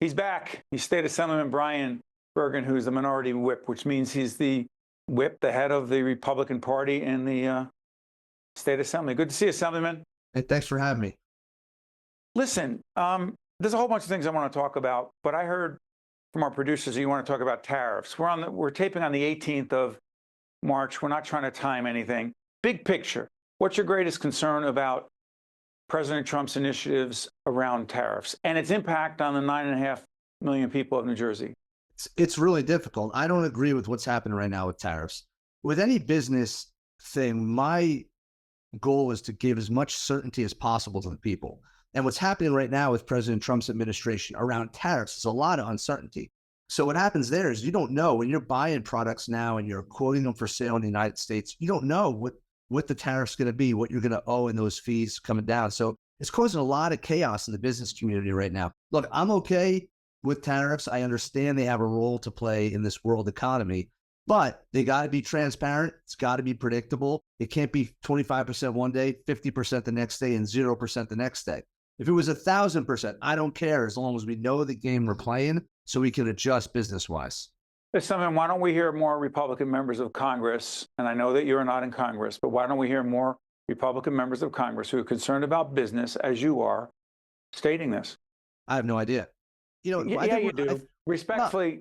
He's back. He's State Assemblyman Brian Bergen, who's the minority whip, which means he's the whip, the head of the Republican Party in the State Assembly. Good to see you, Assemblyman. Hey, thanks for having me. Listen, there's a whole bunch of things I want to talk about, but I heard from our producers that you want to talk about tariffs. We're taping on the 18th of March. We're not trying to time anything. Big picture, what's your greatest concern about President Trump's initiatives around tariffs and its impact on the 9.5 million people of New Jersey? It's really difficult. I don't agree with what's happening right now with tariffs. With any business thing, my goal is to give as much certainty as possible to the people. And what's happening right now with President Trump's administration around tariffs is a lot of uncertainty. So what happens there is you don't know when you're buying products now and you're quoting them for sale in the United States, you don't know what the tariff's going to be, what you're going to owe in those fees coming down. So it's causing a lot of chaos in the business community right now. Look, I'm okay with tariffs. I understand they have a role to play in this world economy, but they got to be transparent. It's got to be predictable. It can't be 25% one day, 50% the next day, and 0% the next day. If it was 1,000%, I don't care as long as we know the game we're playing so we can adjust business-wise. Assemblyman, why don't we hear more Republican members of Congress? And I know that you're not in Congress, but why don't we hear more Republican members of Congress who are concerned about business, as you are, stating this? I have no idea. You do. Respectfully,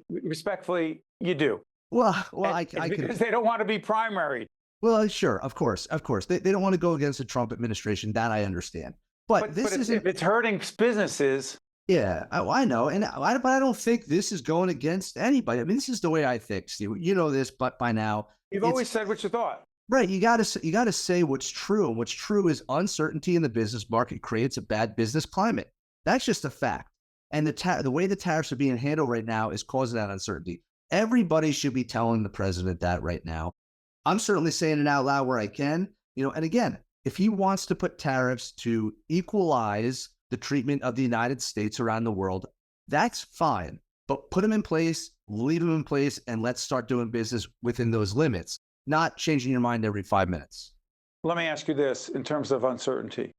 you do. Because they don't want to be primaried. Well, sure, of course. They don't want to go against the Trump administration. That I understand. But if it's hurting businesses. Yeah, I know. But I don't think this is going against anybody. I mean, this is the way I think, Steve. You know this, but by now. You've always said what you thought. Right. You got to say what's true. And what's true is uncertainty in the business market creates a bad business climate. That's just a fact. And the way the tariffs are being handled right now is causing that uncertainty. Everybody should be telling the president that right now. I'm certainly saying it out loud where I can. And again, if he wants to put tariffs to equalize the treatment of the United States around the world, that's fine. But put them in place, leave them in place, and let's start doing business within those limits, not changing your mind every 5 minutes. Let me ask you this in terms of uncertainty.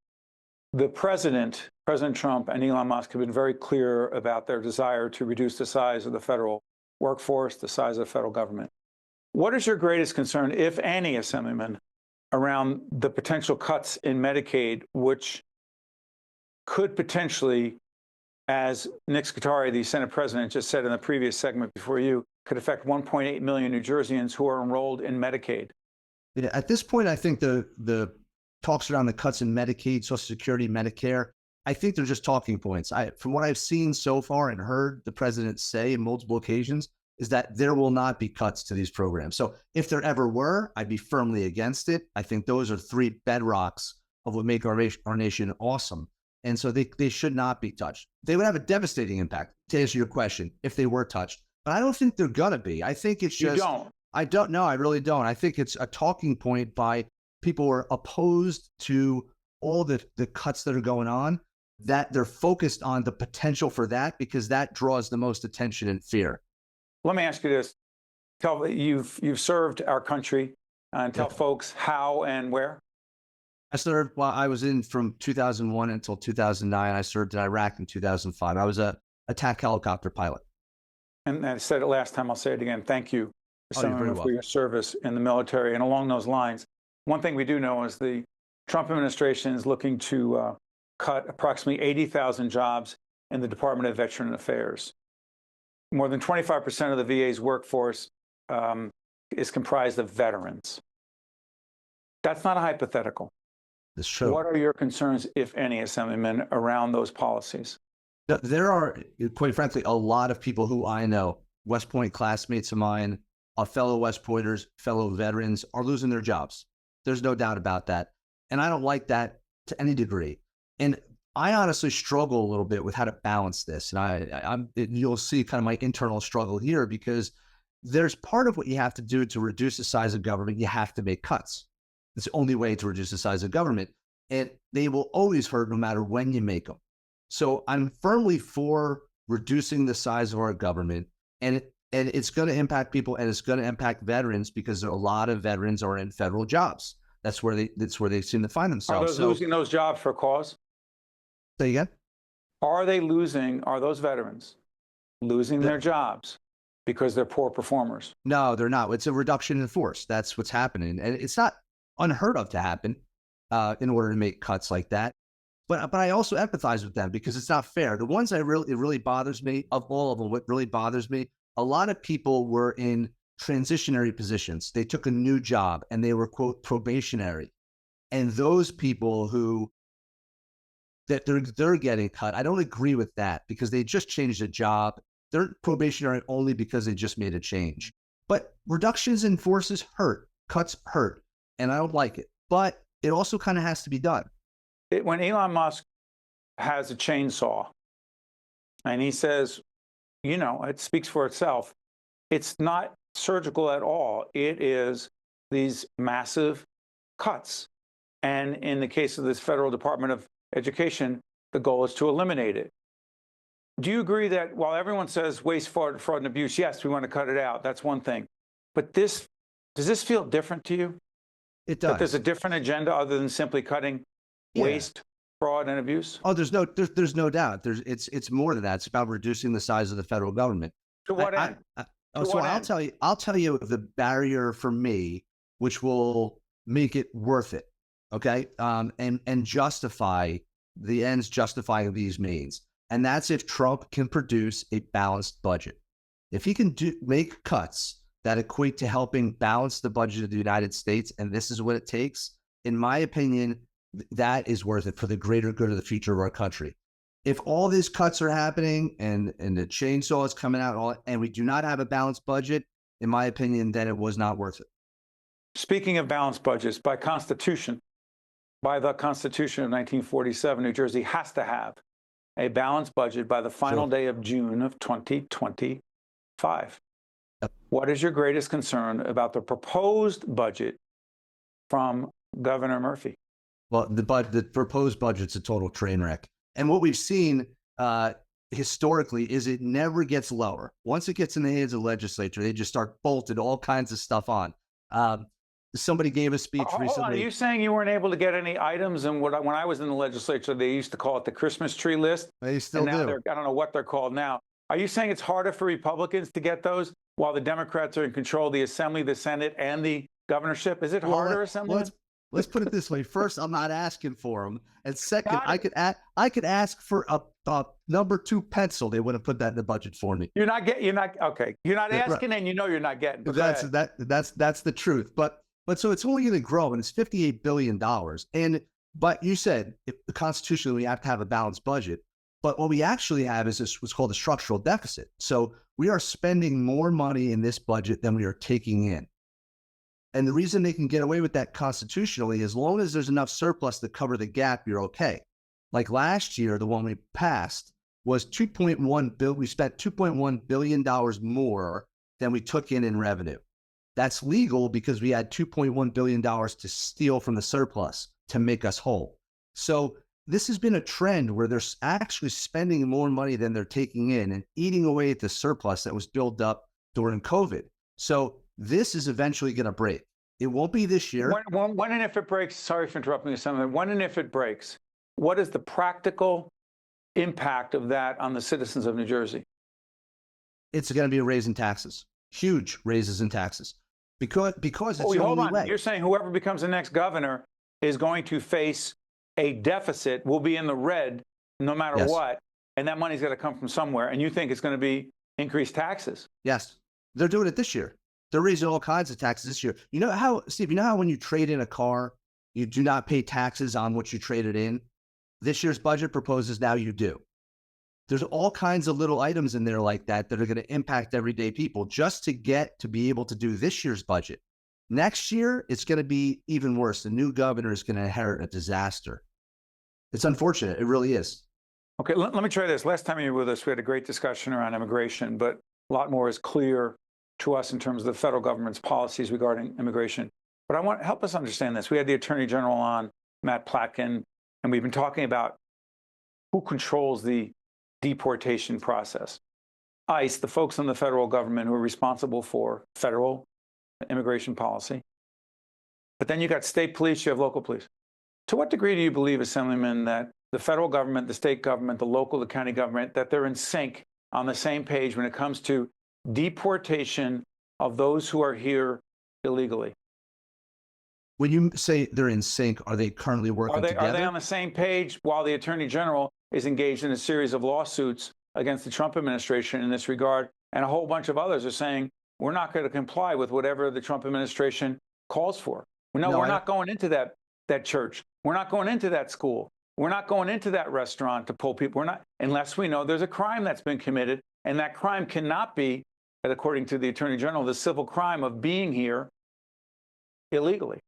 The President Trump and Elon Musk have been very clear about their desire to reduce the size of the federal workforce, the size of the federal government. What is your greatest concern, if any, Assemblyman, around the potential cuts in Medicaid, which could potentially, as Nick Scutari, the Senate president, just said in the previous segment before you, could affect 1.8 million New Jerseyans who are enrolled in Medicaid? Yeah, at this point, I think the talks around the cuts in Medicaid, Social Security, Medicare, I think they're just talking points. From what I've seen so far and heard the president say in multiple occasions, is that there will not be cuts to these programs. So if there ever were, I'd be firmly against it. I think those are three bedrocks of what make our nation awesome. And so they should not be touched. They would have a devastating impact, to answer your question, if they were touched. But I don't think they're going to be. I think it's just— You don't? I don't know. I really don't. I think it's a talking point by people who are opposed to all the cuts that are going on, that they're focused on the potential for that because that draws the most attention and fear. Let me ask you this. You've served our country, and tell folks how and where. I served, well, I was in from 2001 until 2009. I served in Iraq in 2005. I was a attack helicopter pilot. And I said it last time, I'll say it again. Thank you, Senator, for your service in the military. And along those lines, one thing we do know is the Trump administration is looking to cut approximately 80,000 jobs in the Department of Veteran Affairs. More than 25% of the VA's workforce is comprised of veterans. That's not a hypothetical. That's true. What are your concerns, if any, Assemblyman, around those policies? There are, quite frankly, a lot of people who I know, West Point classmates of mine, fellow West Pointers, fellow veterans, are losing their jobs. There's no doubt about that. And I don't like that to any degree. And I honestly struggle a little bit with how to balance this. And you'll see kind of my internal struggle here, because there's part of what you have to do to reduce the size of government. You have to make cuts. It's the only way to reduce the size of government. And they will always hurt no matter when you make them. So I'm firmly for reducing the size of our government. And it's going to impact people, and it's going to impact veterans, because a lot of veterans are in federal jobs. That's where they seem to find themselves. Are those losing those jobs for a cause? Say again? Are those veterans losing their jobs because they're poor performers. No, they're not. It's a reduction in force. That's what's happening. And it's not unheard of to happen in order to make cuts like that. But I also empathize with them because it's not fair. The ones it really bothers me, of all of them, what really bothers me, a lot of people were in transitionary positions. They took a new job and they were, quote, probationary. And those people who that they're getting cut, I don't agree with that because they just changed a job. They're probationary only because they just made a change. But reductions in forces hurt, cuts hurt, and I don't like it. But it also kind of has to be done. When Elon Musk has a chainsaw and he says, you know, it speaks for itself, it's not surgical at all. It is these massive cuts. And in the case of this federal Department of Education, the goal is to eliminate it. Do you agree that while everyone says waste, fraud, and abuse, yes, we want to cut it out, that's one thing. But does this feel different to you? It does. That there's a different agenda other than simply cutting waste, fraud, and abuse? Oh, there's no doubt. It's more than that. It's about reducing the size of the federal government. To what end? I'll tell you the barrier for me, which will make it worth it. Okay. And justify the ends justifying these means. And that's if Trump can produce a balanced budget. If he can make cuts that equate to helping balance the budget of the United States, and this is what it takes, in my opinion, that is worth it for the greater good of the future of our country. If all these cuts are happening and the chainsaw is coming out and we do not have a balanced budget, in my opinion, then it was not worth it. Speaking of balanced budgets, by the Constitution of 1947, New Jersey has to have a balanced budget by the final day of June of 2025. What is your greatest concern about the proposed budget from Governor Murphy? Well, the proposed budget's a total train wreck. And what we've seen historically is it never gets lower. Once it gets in the hands of the legislature, they just start bolting all kinds of stuff on. Somebody gave a speech recently. Are you saying you weren't able to get any items? And when I was in the legislature, they used to call it the Christmas tree list. They still do. I don't know what they're called now. Are you saying it's harder for Republicans to get those while the Democrats are in control of the Assembly, the Senate, and the governorship? Is it harder, Assemblyman? Let's put it this way. First, I'm not asking for them. And second, I could ask for a number 2 pencil. They wouldn't put that in the budget for me. You're not asking, right. And you know you're not getting. That's the truth. But so it's only going to grow, and it's $58 billion. But you said constitutionally we have to have a balanced budget. But what we actually have is what's called a structural deficit. So we are spending more money in this budget than we are taking in. And the reason they can get away with that constitutionally, as long as there's enough surplus to cover the gap, you're okay. Like last year, the one we passed was $2.1 billion. We spent $2.1 billion more than we took in revenue. That's legal because we had $2.1 billion to steal from the surplus to make us whole. So this has been a trend where they're actually spending more money than they're taking in and eating away at the surplus that was built up during COVID. So this is eventually going to break. It won't be this year. When and if it breaks, sorry for interrupting you, Senator. When and if it breaks, what is the practical impact of that on the citizens of New Jersey? It's going to be a raise in taxes, huge raises in taxes, because it's the only way. You're saying whoever becomes the next governor is going to face a deficit, will be in the red no matter what, and that money's got to come from somewhere. And you think it's going to be increased taxes? Yes, they're doing it this year. They're raising all kinds of taxes this year. You know how, Steve, when you trade in a car, you do not pay taxes on what you traded in? This year's budget proposes now you do. There's all kinds of little items in there like that that are going to impact everyday people just to get to be able to do this year's budget. Next year, it's going to be even worse. The new governor is going to inherit a disaster. It's unfortunate. It really is. Okay, let me try this. Last time you were with us, we had a great discussion around immigration, but a lot more is clear to us in terms of the federal government's policies regarding immigration. But I want to help us understand this. We had the Attorney General on, Matt Platkin, and we've been talking about who controls the deportation process. ICE, the folks in the federal government who are responsible for federal immigration policy. But then you got state police, you have local police. To what degree do you believe, Assemblyman, that the federal government, the state government, the local, the county government, that they're in sync on the same page when it comes to deportation of those who are here illegally. When you say they're in sync, are they currently working together? Are they on the same page while the Attorney General is engaged in a series of lawsuits against the Trump administration in this regard? And a whole bunch of others are saying, we're not going to comply with whatever the Trump administration calls for. No, we're not going into that church. We're not going into that school. We're not going into that restaurant to pull people. We're not, unless we know there's a crime that's been committed. And that crime cannot be, according to the Attorney General, the civil crime of being here illegally.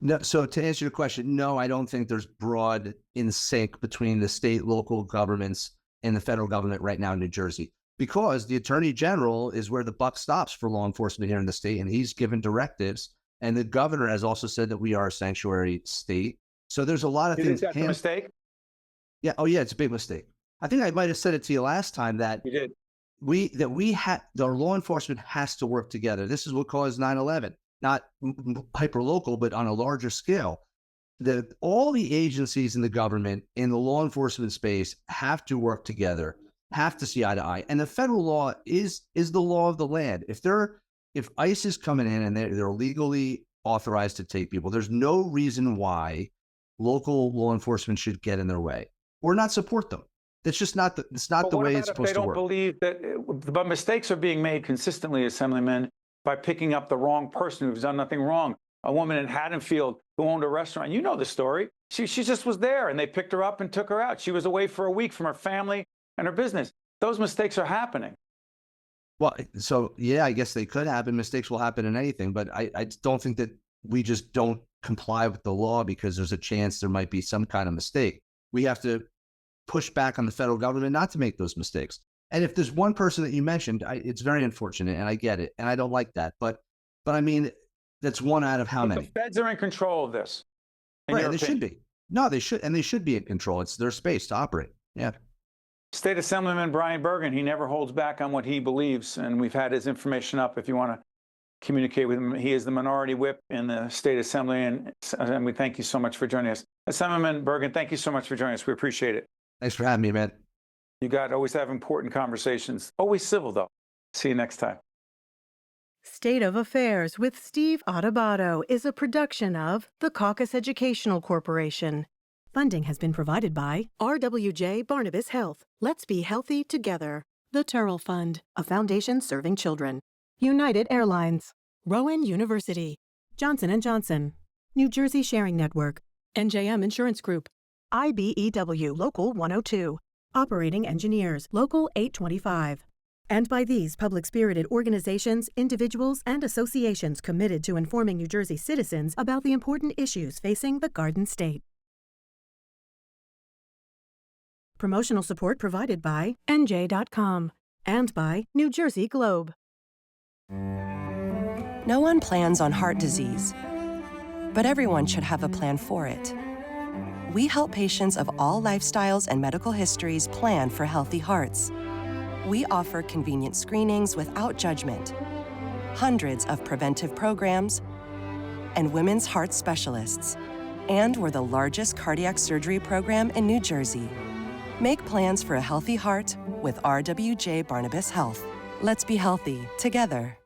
No, so to answer your question, no, I don't think there's broad in sync between the state, local governments and the federal government right now in New Jersey, because the Attorney General is where the buck stops for law enforcement here in the state, and he's given directives. And the governor has also said that we are a sanctuary state. So there's a lot of things. That's a mistake? Yeah. Oh, yeah. It's a big mistake. I think I might have said it to you last time that you did. Our law enforcement has to work together. This is what caused 9/11, not hyper local, but on a larger scale. All the agencies in the government in the law enforcement space have to work together, have to see eye to eye. And the federal law is the law of the land. If ICE is coming in and they're legally authorized to take people, there's no reason why local law enforcement should get in their way or not support them. That's just not the way it's supposed to work. They don't believe that, but mistakes are being made consistently, Assemblyman, by picking up the wrong person who's done nothing wrong. A woman in Haddonfield who owned a restaurant. You know the story. She just was there, and they picked her up and took her out. She was away for a week from her family and her business. Those mistakes are happening. Well, so yeah, I guess they could happen. Mistakes will happen in anything, but I don't think that we just don't comply with the law because there's a chance there might be some kind of mistake. We have to push back on the federal government not to make those mistakes. And if there's one person that you mentioned, it's very unfortunate, and I get it, and I don't like that. But I mean, that's one out of how many? The feds are in control of this. Right, they should be. No, they should, and they should be in control. It's their space to operate. Yeah. State Assemblyman Brian Bergen, he never holds back on what he believes, and we've had his information up if you want to communicate with him. He is the minority whip in the State Assembly, and we thank you so much for joining us. Assemblyman Bergen, thank you so much for joining us. We appreciate it. Thanks for having me, man. You got always have important conversations. Always civil, though. See you next time. State of Affairs with Steve Adubato is a production of the Caucus Educational Corporation. Funding has been provided by RWJ Barnabas Health. Let's be healthy together. The Turrell Fund, a foundation serving children. United Airlines. Rowan University. Johnson & Johnson. New Jersey Sharing Network. NJM Insurance Group. IBEW Local 102. Operating Engineers Local 825. And by these public-spirited organizations, individuals, and associations committed to informing New Jersey citizens about the important issues facing the Garden State. Promotional support provided by NJ.com and by New Jersey Globe. No one plans on heart disease, but everyone should have a plan for it. We help patients of all lifestyles and medical histories plan for healthy hearts. We offer convenient screenings without judgment, hundreds of preventive programs, and women's heart specialists. And we're the largest cardiac surgery program in New Jersey. Make plans for a healthy heart with RWJ Barnabas Health. Let's be healthy together.